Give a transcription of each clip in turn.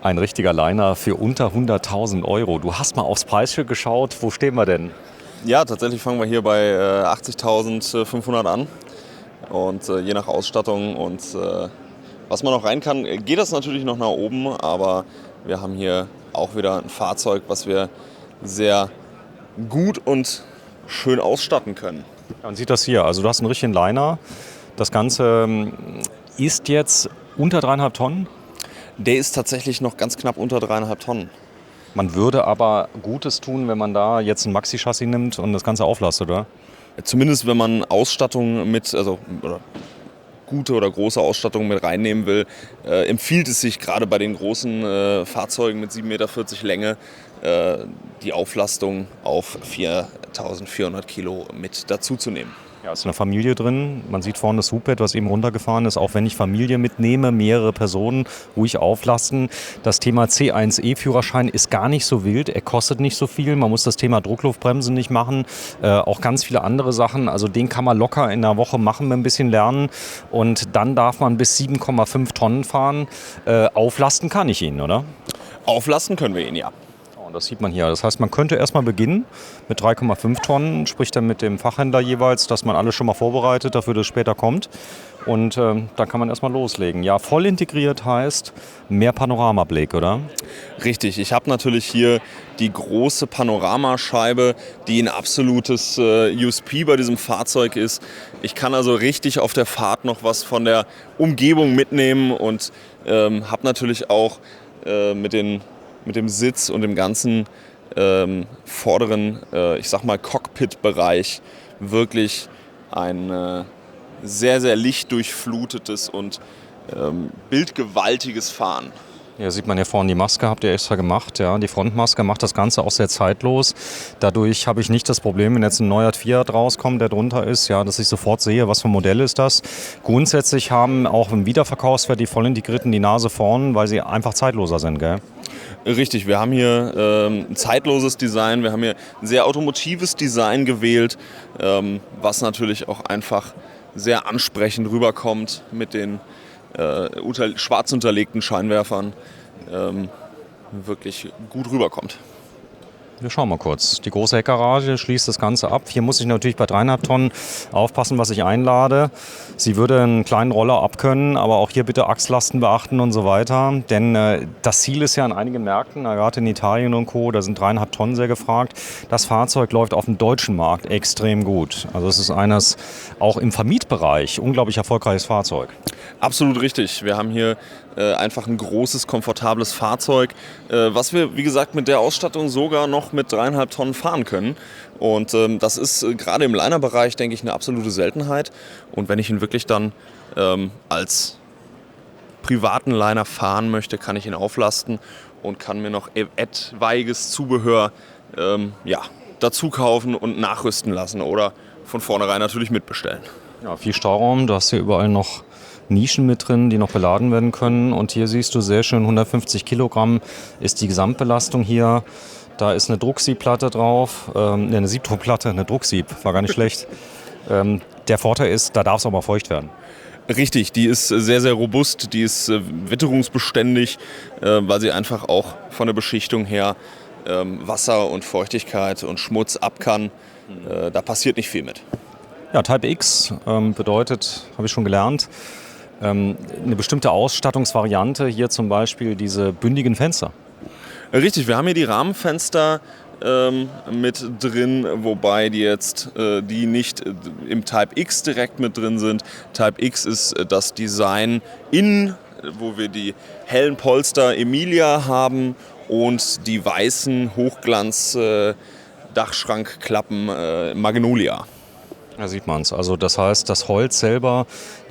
Ein richtiger Liner für unter 100.000 Euro. Du hast mal aufs Preisschild geschaut. Wo stehen wir denn? Ja, tatsächlich fangen wir hier bei 80.500 an. Und je nach Ausstattung und was man noch rein kann, geht das natürlich noch nach oben. Aber wir haben hier auch wieder ein Fahrzeug, was wir sehr gut und schön ausstatten können. Man sieht das hier. Also du hast einen richtigen Liner. Das Ganze ist jetzt unter 3,5 Tonnen. Der ist tatsächlich noch ganz knapp unter 3,5 Tonnen. Man würde aber Gutes tun, wenn man da jetzt ein Maxi-Chassis nimmt und das Ganze auflastet, oder? Zumindest wenn man Ausstattung oder gute oder große Ausstattung mit reinnehmen will, empfiehlt es sich gerade bei den großen Fahrzeugen mit 7,40 Meter Länge die Auflastung auf 4.400 Kilo mit dazuzunehmen. Ja, ist eine Familie drin. Man sieht vorne das Hubbett, was eben runtergefahren ist. Auch wenn ich Familie mitnehme, mehrere Personen, ruhig auflasten. Das Thema C1E-Führerschein ist gar nicht so wild. Er kostet nicht so viel. Man muss das Thema Druckluftbremsen nicht machen. Auch ganz viele andere Sachen. Also den kann man locker in einer Woche machen, mit ein bisschen lernen. Und dann darf man bis 7,5 Tonnen fahren. Auflasten kann ich ihn, oder? Auflasten können wir ihn, ja. Und das sieht man hier. Das heißt, man könnte erstmal beginnen mit 3,5 Tonnen, spricht dann mit dem Fachhändler jeweils, dass man alles schon mal vorbereitet, dafür, dass es später kommt. Und dann kann man erstmal loslegen. Ja, voll integriert heißt mehr Panoramablick, oder? Richtig, ich habe natürlich hier die große Panoramascheibe, die ein absolutes USP bei diesem Fahrzeug ist. Ich kann also richtig auf der Fahrt noch was von der Umgebung mitnehmen und habe natürlich auch mit dem Sitz und dem ganzen vorderen, Cockpit-Bereich wirklich ein sehr, sehr lichtdurchflutetes und bildgewaltiges Fahren. Hier sieht man hier vorne die Maske, habt ihr extra gemacht. Ja, die Frontmaske macht das Ganze auch sehr zeitlos. Dadurch habe ich nicht das Problem, wenn jetzt ein neuer Fiat rauskommt, der drunter ist, ja, dass ich sofort sehe, was für ein Modell ist das. Grundsätzlich haben auch im Wiederverkaufswert die voll integrierten die Nase vorn, weil sie einfach zeitloser sind, gell? Richtig, wir haben hier ein zeitloses Design, wir haben hier ein sehr automotives Design gewählt, was natürlich auch einfach sehr ansprechend rüberkommt mit den schwarz unterlegten Scheinwerfern, wirklich gut rüberkommt. Wir schauen mal kurz. Die große Heckgarage schließt das Ganze ab. Hier muss ich natürlich bei 3,5 Tonnen aufpassen, was ich einlade. Sie würde einen kleinen Roller abkönnen, aber auch hier bitte Achslasten beachten und so weiter. Denn das Ziel ist ja an einigen Märkten, gerade in Italien und Co., da sind 3,5 Tonnen sehr gefragt. Das Fahrzeug läuft auf dem deutschen Markt extrem gut. Also es ist eines auch im Vermietbereich unglaublich erfolgreiches Fahrzeug. Absolut richtig. Wir haben hier einfach ein großes, komfortables Fahrzeug, was wir, wie gesagt, mit der Ausstattung sogar noch mit 3,5 Tonnen fahren können. Und das ist gerade im Liner-Bereich, denke ich, eine absolute Seltenheit. Und wenn ich ihn wirklich dann als privaten Liner fahren möchte, kann ich ihn auflasten und kann mir noch etwaiges Zubehör dazu kaufen und nachrüsten lassen oder von vornherein natürlich mitbestellen. Ja, viel Stauraum. Du hast hier überall noch Nischen mit drin, die noch beladen werden können. Und hier siehst du sehr schön, 150 Kilogramm ist die Gesamtbelastung hier. Da ist eine Drucksiebplatte drauf, eine Siebdruckplatte, eine Drucksieb, war gar nicht schlecht. Der Vorteil ist, da darf es auch mal feucht werden. Richtig, die ist sehr, sehr robust, die ist witterungsbeständig, weil sie einfach auch von der Beschichtung her Wasser und Feuchtigkeit und Schmutz ab kann. Da passiert nicht viel mit. Ja, Type X bedeutet, habe ich schon gelernt, eine bestimmte Ausstattungsvariante, hier zum Beispiel diese bündigen Fenster. Richtig, wir haben hier die Rahmenfenster mit drin, wobei die nicht im Type X direkt mit drin sind. Type X ist das Design innen, wo wir die hellen Polster Emilia haben und die weißen Hochglanz Dachschrankklappen Magnolia. Da sieht man es. Also das heißt, das Holz selber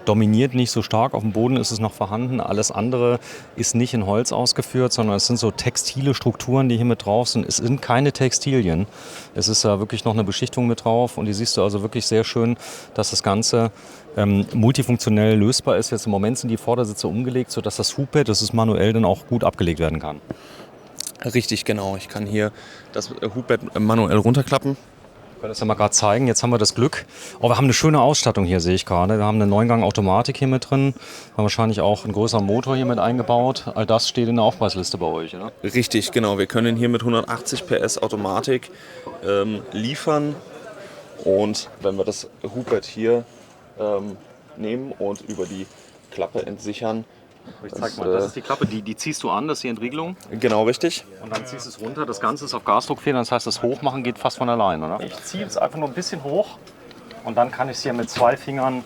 dominiert nicht so stark. Auf dem Boden ist es noch vorhanden. Alles andere ist nicht in Holz ausgeführt, sondern es sind so textile Strukturen, die hier mit drauf sind. Es sind keine Textilien. Es ist da wirklich noch eine Beschichtung mit drauf. Und die siehst du also wirklich sehr schön, dass das Ganze multifunktionell lösbar ist. Jetzt im Moment sind die Vordersitze umgelegt, sodass das Hubbett, das ist manuell, dann auch gut abgelegt werden kann. Richtig, genau. Ich kann hier das Hubbett manuell runterklappen. Ich kann das ja mal gerade zeigen. Jetzt haben wir das Glück. Oh, wir haben eine schöne Ausstattung hier, sehe ich gerade. Wir haben eine 9-Gang-Automatik hier mit drin. Haben wahrscheinlich auch einen größeren Motor hier mit eingebaut. All das steht in der Aufpreisliste bei euch, oder? Richtig, genau. Wir können hier mit 180 PS Automatik liefern. Und wenn wir das Hubbett hier nehmen und über die Klappe entsichern. Ich zeig mal, das ist die Klappe, die ziehst du an, das ist die Entriegelung. Genau, richtig. Und dann ziehst du es runter. Das Ganze ist auf Gasdruckfedern, das heißt, das Hochmachen geht fast von allein, oder? Ich ziehe es einfach nur ein bisschen hoch und dann kann ich es hier mit 2 Fingern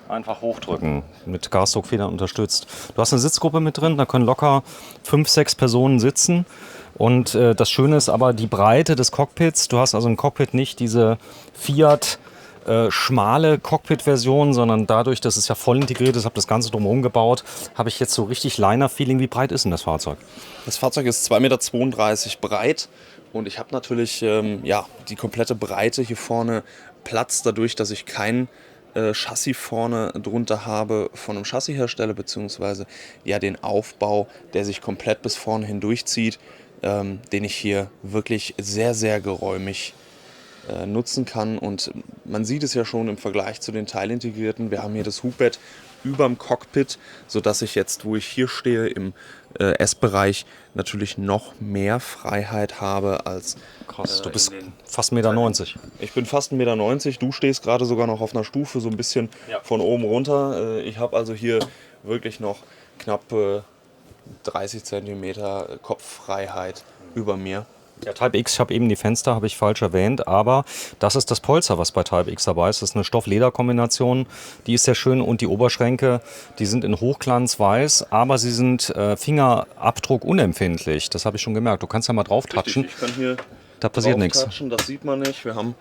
einfach hochdrücken, mit Gasdruckfedern unterstützt. Du hast eine Sitzgruppe mit drin, da können locker 5, 6 Personen sitzen. Und das Schöne ist aber die Breite des Cockpits. Du hast also im Cockpit nicht diese Fiat schmale Cockpit-Version, sondern dadurch, dass es ja voll integriert ist, habe das Ganze drumherum gebaut, habe ich jetzt so richtig Liner-Feeling. Wie breit ist denn das Fahrzeug? Das Fahrzeug ist 2,32 Meter breit und ich habe natürlich die komplette Breite hier vorne Platz, dadurch, dass ich kein Chassis vorne drunter habe von einem Chassishersteller, beziehungsweise ja den Aufbau, der sich komplett bis vorne hindurchzieht, den ich hier wirklich sehr, sehr geräumig nutzen kann. Und man sieht es ja schon im Vergleich zu den Teilintegrierten. Wir haben hier das Hubbett überm Cockpit, sodass ich jetzt, wo ich hier stehe, im S-Bereich natürlich noch mehr Freiheit habe als... Krass, du bist fast 1,90 Meter. Ich bin fast 1,90 Meter. Du stehst gerade sogar noch auf einer Stufe, so ein bisschen von oben runter. Ich habe also hier wirklich noch knapp 30 Zentimeter Kopffreiheit über mir. Ja, Type X, ich habe eben die Fenster, habe ich falsch erwähnt, aber das ist das Polster, was bei Type X dabei ist. Das ist eine Stoff-Leder-Kombination, die ist sehr schön und die Oberschränke, die sind in Hochglanz weiß, aber sie sind Fingerabdruck unempfindlich. Das habe ich schon gemerkt. Du kannst ja mal drauf touchen. Ich kann hier da passiert nichts. Das sieht man nicht. Wir haben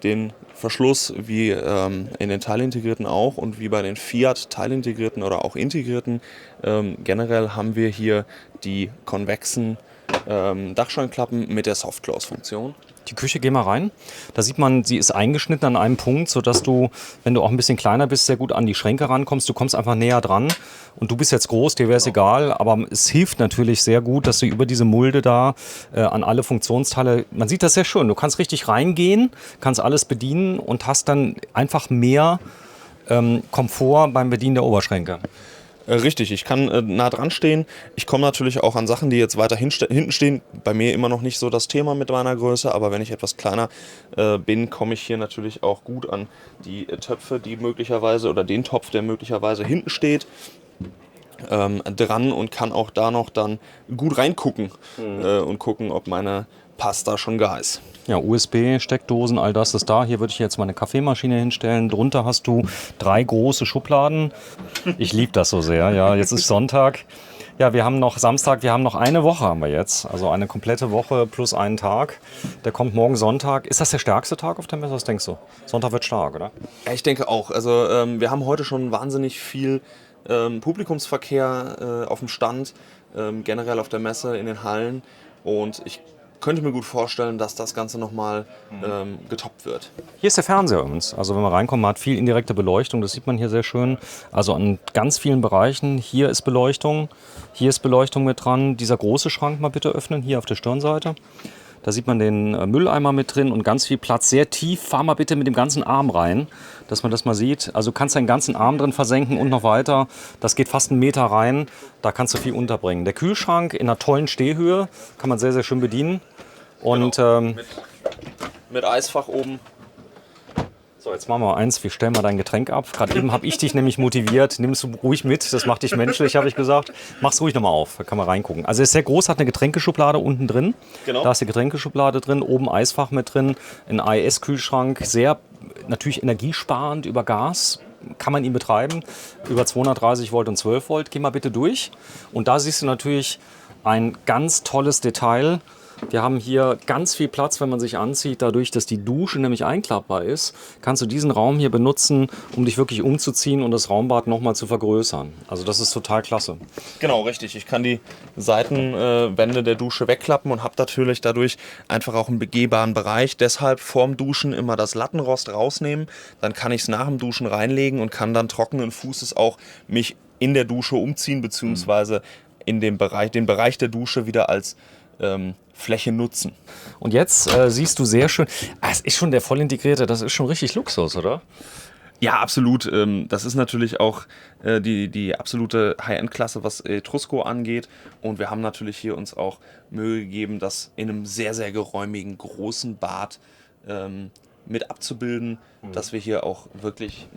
den Verschluss wie in den Teilintegrierten auch und wie bei den Fiat Teilintegrierten oder auch integrierten. Generell haben wir hier die konvexen Dachscheinklappen mit der Soft-Close-Funktion. Die Küche, geh mal rein. Da sieht man, sie ist eingeschnitten an einem Punkt, sodass du, wenn du auch ein bisschen kleiner bist, sehr gut an die Schränke rankommst. Du kommst einfach näher dran. Und du bist jetzt groß, dir wäre es egal. Aber es hilft natürlich sehr gut, dass du über diese Mulde da an alle Funktionsteile, man sieht das sehr schön. Du kannst richtig reingehen, kannst alles bedienen und hast dann einfach mehr Komfort beim Bedienen der Oberschränke. Richtig, ich kann nah dran stehen. Ich komme natürlich auch an Sachen, die jetzt weiter hinten stehen. Bei mir immer noch nicht so das Thema mit meiner Größe, aber wenn ich etwas kleiner bin, komme ich hier natürlich auch gut an die Töpfe, die möglicherweise oder den Topf, der möglicherweise hinten steht, dran und kann auch da noch dann gut reingucken und gucken, ob meine Pasta schon gar ist. Ja, USB, Steckdosen, all das ist da. Hier würde ich jetzt meine Kaffeemaschine hinstellen. Drunter hast du 3 große Schubladen. Ich liebe das so sehr. Ja, jetzt ist Sonntag. Ja, wir haben noch Samstag, wir haben noch eine Woche haben wir jetzt. Also eine komplette Woche plus einen Tag. Der kommt morgen Sonntag. Ist das der stärkste Tag auf der Messe? Was denkst du? Sonntag wird stark, oder? Ja, ich denke auch. Also wir haben heute schon wahnsinnig viel Publikumsverkehr auf dem Stand, generell auf der Messe, in den Hallen. Und ich könnte mir gut vorstellen, dass das Ganze nochmal getoppt wird. Hier ist der Fernseher übrigens. Also wenn man reinkommt, man hat viel indirekte Beleuchtung, das sieht man hier sehr schön. Also an ganz vielen Bereichen. Hier ist Beleuchtung mit dran. Dieser große Schrank mal bitte öffnen, hier auf der Stirnseite. Da sieht man den Mülleimer mit drin und ganz viel Platz. Sehr tief, fahr mal bitte mit dem ganzen Arm rein, dass man das mal sieht. Also du kannst deinen ganzen Arm drin versenken und noch weiter. Das geht fast 1 Meter rein. Da kannst du viel unterbringen. Der Kühlschrank in einer tollen Stehhöhe, kann man sehr, sehr schön bedienen. Und mit Eisfach oben. so, jetzt machen wir eins, wir stellen mal dein Getränk ab. Gerade eben habe ich dich nämlich motiviert, nimm es ruhig mit, das macht dich menschlich, habe ich gesagt. Mach's ruhig nochmal auf, da kann man reingucken. Also es ist sehr groß, hat eine Getränkeschublade unten drin. Genau. Da ist die Getränkeschublade drin, oben Eisfach mit drin, ein AES-Kühlschrank, sehr natürlich energiesparend über Gas. Kann man ihn betreiben, über 230 Volt und 12 Volt. Geh mal bitte durch. Und da siehst du natürlich ein ganz tolles Detail. Wir haben hier ganz viel Platz, wenn man sich anzieht. Dadurch, dass die Dusche nämlich einklappbar ist, kannst du diesen Raum hier benutzen, um dich wirklich umzuziehen und das Raumbad nochmal zu vergrößern. Also das ist total klasse. Genau, richtig. Ich kann die Seitenwände der Dusche wegklappen und habe natürlich dadurch einfach auch einen begehbaren Bereich. Deshalb vorm Duschen immer das Lattenrost rausnehmen. Dann kann ich es nach dem Duschen reinlegen und kann dann trockenen Fußes auch mich in der Dusche umziehen, beziehungsweise in den Bereich der Dusche wieder als Fläche nutzen. Und jetzt siehst du sehr schön, es ist schon der voll integrierte, das ist schon richtig Luxus, oder? Ja, absolut. Das ist natürlich auch die absolute High-End-Klasse, was Etrusco angeht. Und wir haben natürlich hier uns auch Mühe gegeben, das in einem sehr, sehr geräumigen, großen Bad mit abzubilden, dass wir hier auch wirklich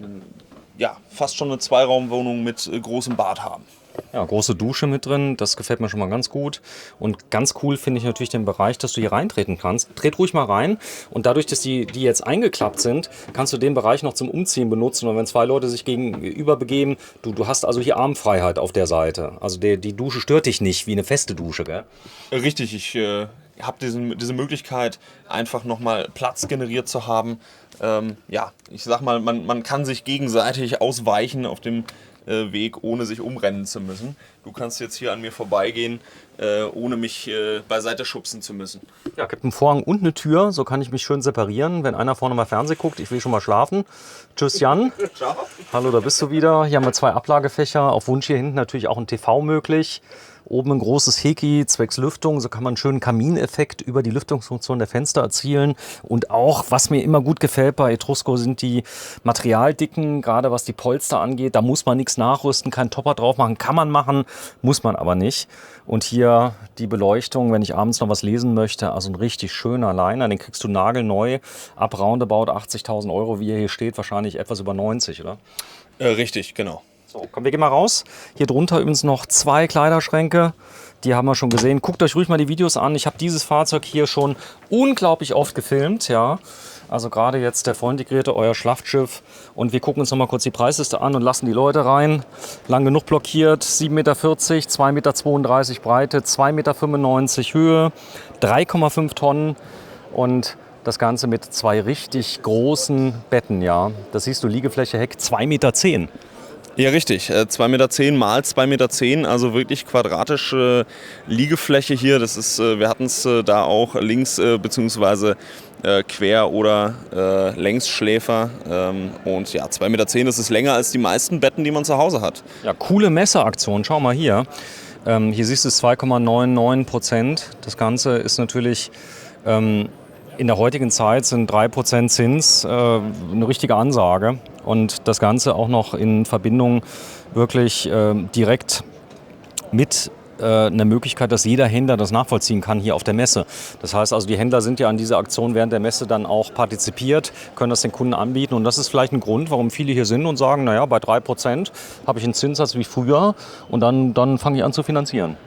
fast schon eine Zweiraumwohnung mit großem Bad haben. Ja, große Dusche mit drin, das gefällt mir schon mal ganz gut. Und ganz cool finde ich natürlich den Bereich, dass du hier reintreten kannst. Tret ruhig mal rein und dadurch, dass die jetzt eingeklappt sind, kannst du den Bereich noch zum Umziehen benutzen. Und wenn zwei Leute sich gegenüber begeben, du hast also hier Armfreiheit auf der Seite. Also die Dusche stört dich nicht wie eine feste Dusche, gell? Richtig, ich habe diese Möglichkeit, einfach nochmal Platz generiert zu haben. Ich sag mal, man kann sich gegenseitig ausweichen auf dem Weg, ohne sich umrennen zu müssen. Du kannst jetzt hier an mir vorbeigehen, ohne mich beiseite schubsen zu müssen. Ja, gibt einen Vorhang und eine Tür, so kann ich mich schön separieren. Wenn einer vorne mal Fernsehen guckt, ich will schon mal schlafen. Tschüss Jan. Ciao. Hallo, da bist du wieder. Hier haben wir 2 Ablagefächer. Auf Wunsch hier hinten natürlich auch ein TV möglich. Oben ein großes Heki zwecks Lüftung. So kann man einen schönen Kamineffekt über die Lüftungsfunktion der Fenster erzielen. Und auch, was mir immer gut gefällt bei Etrusco, sind die Materialdicken, gerade was die Polster angeht. Da muss man nichts nachrüsten, keinen Topper drauf machen. Kann man machen, muss man aber nicht. Und hier die Beleuchtung, wenn ich abends noch was lesen möchte. Also ein richtig schöner Liner. Den kriegst du nagelneu ab roundabout 80.000 Euro, wie er hier steht. Wahrscheinlich etwas über 90, oder? Richtig, genau. So, komm, wir gehen mal raus. Hier drunter übrigens noch 2 Kleiderschränke. Die haben wir schon gesehen. Guckt euch ruhig mal die Videos an. Ich habe dieses Fahrzeug hier schon unglaublich oft gefilmt. Ja. Also gerade jetzt der vollintegrierte, euer Schlachtschiff. Und wir gucken uns noch mal kurz die Preisliste an und lassen die Leute rein. Lang genug blockiert. 7,40 Meter, 2,32 Meter Breite, 2,95 Meter Höhe, 3,5 Tonnen. Und das Ganze mit 2 richtig großen Betten. Ja. Das siehst du, Liegefläche Heck 2,10 Meter. Ja, richtig. 2,10 Meter mal 2,10 Meter, also wirklich quadratische Liegefläche hier. Das ist, wir hatten es da auch links beziehungsweise Quer- oder Längsschläfer. Und ja, 2,10 Meter, das ist länger als die meisten Betten, die man zu Hause hat. Ja, coole Messeaktion. Schau mal hier. Hier siehst du es 2,99%. Das Ganze ist natürlich in der heutigen Zeit sind 3% Zins eine richtige Ansage. Und das Ganze auch noch in Verbindung wirklich direkt mit einer Möglichkeit, dass jeder Händler das nachvollziehen kann hier auf der Messe. Das heißt also, die Händler sind ja an dieser Aktion während der Messe dann auch partizipiert, können das den Kunden anbieten. Und das ist vielleicht ein Grund, warum viele hier sind und sagen, naja, bei 3% habe ich einen Zinssatz wie früher und dann fange ich an zu finanzieren.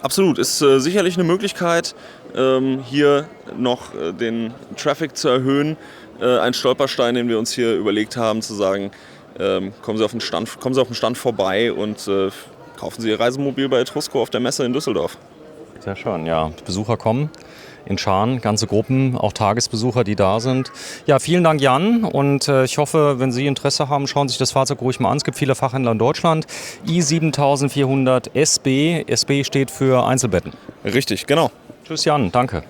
Absolut, ist sicherlich eine Möglichkeit, hier noch den Traffic zu erhöhen. Ein Stolperstein, den wir uns hier überlegt haben, zu sagen, kommen Sie auf den Stand vorbei und kaufen Sie Ihr Reisemobil bei Etrusco auf der Messe in Düsseldorf. Sehr schön, ja. Besucher kommen in Scharen, ganze Gruppen, auch Tagesbesucher, die da sind. Ja, vielen Dank, Jan. Und ich hoffe, wenn Sie Interesse haben, schauen Sie sich das Fahrzeug ruhig mal an. Es gibt viele Fachhändler in Deutschland. i7400 SB. SB steht für Einzelbetten. Richtig, genau. Tschüss, Jan. Danke.